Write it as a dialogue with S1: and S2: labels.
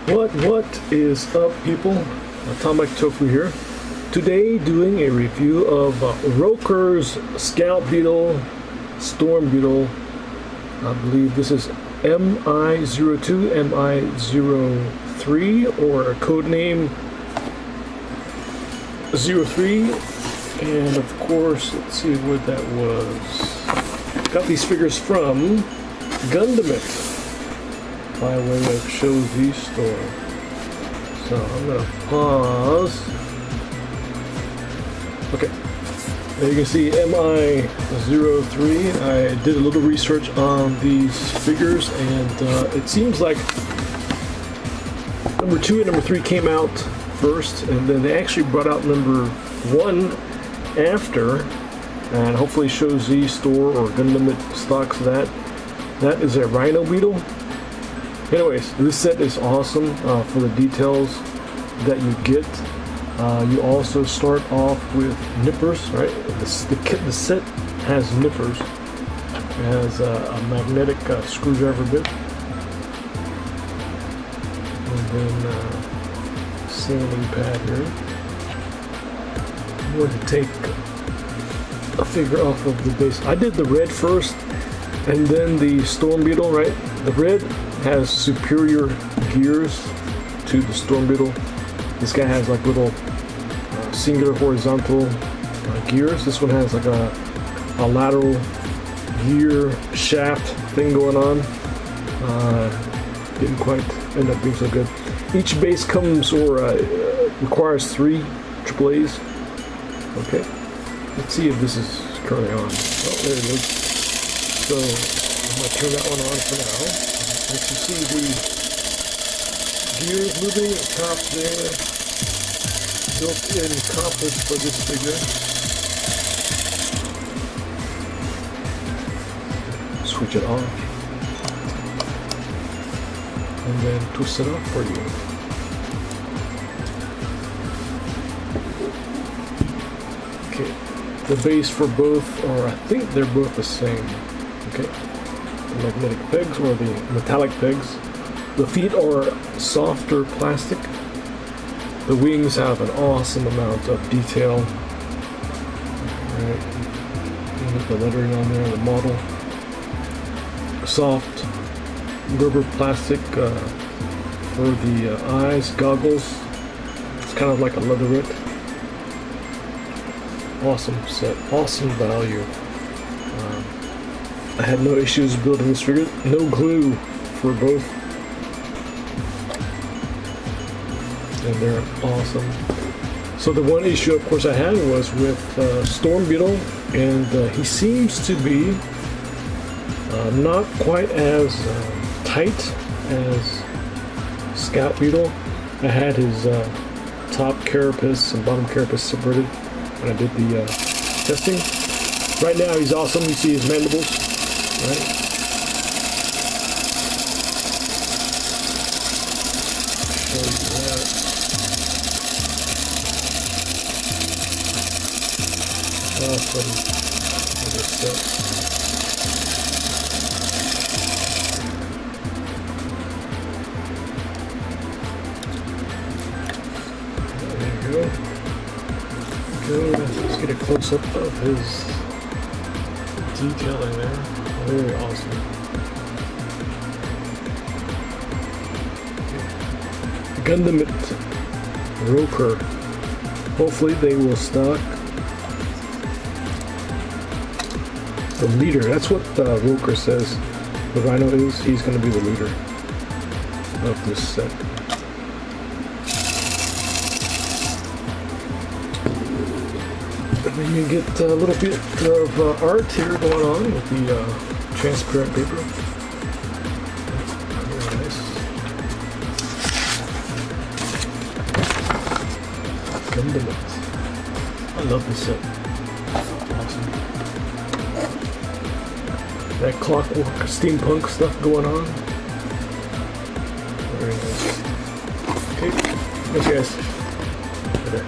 S1: What is up, people? Atomic Tofu here. Today doing a review of Rokr's Scout Beetle, Storm Beetle. I believe this is MI02, MI03, or codename 03. And of course, let's see what that was. Got these figures from Gundam by way of Show Z Store. So I'm gonna pause. Okay, there you can see MI03. I did a little research on these figures, and it seems like number 2 and number 3 came out first, and then they actually brought out number 1 after, and hopefully Show Z Store or Gundam stocks that. That is a Rhino Beetle. Anyways, this set is awesome for the details that you get. You also start off with nippers, right? The set has nippers. It has a magnetic screwdriver bit, and then sanding pad here. I'm going to take a figure off of the base. I did the red first, and then the Storm Beetle, right? The red has superior gears to the Storm Beetle. This guy has like little singular horizontal gears. This one has like a lateral gear shaft thing going on. Didn't quite end up being so good. Each base comes or requires 3 AAAs. Okay, let's see if this is currently on. Oh, there it is. So I'm going to turn that one on for now. As you see the gears moving at the top there, built-in compass for this figure. Switch it off, and then twist it off for you. Okay, the base for both, or I think they're both the same. Okay. Magnetic pegs or the metallic pegs. The feet are softer plastic. The wings have an awesome amount of detail. Alright, with the lettering on there, the model. Soft rubber plastic for the eyes, goggles. It's kind of like a leatherette. Awesome set, awesome value. I had no issues building this figure. No glue for both. And they're awesome. So the one issue, of course, I had was with Storm Beetle, and he seems to be not quite as tight as Scout Beetle. I had his top carapace and bottom carapace separated when I did the testing. Right now he's awesome. You see his mandibles. Right. Show you that. Awesome. There you go. Good. Let's get a close up of his detailing there. Very awesome. Gundam Rokr. Hopefully they will stock the leader. That's what Rokr says. The Rhino is. He's going to be the leader of this set. And then you get a little bit of art here going on with the transparent paper. Very nice. Gundam. I love this set. Awesome. That clockwork steampunk stuff going on. Very nice. Okay, thanks guys. Okay.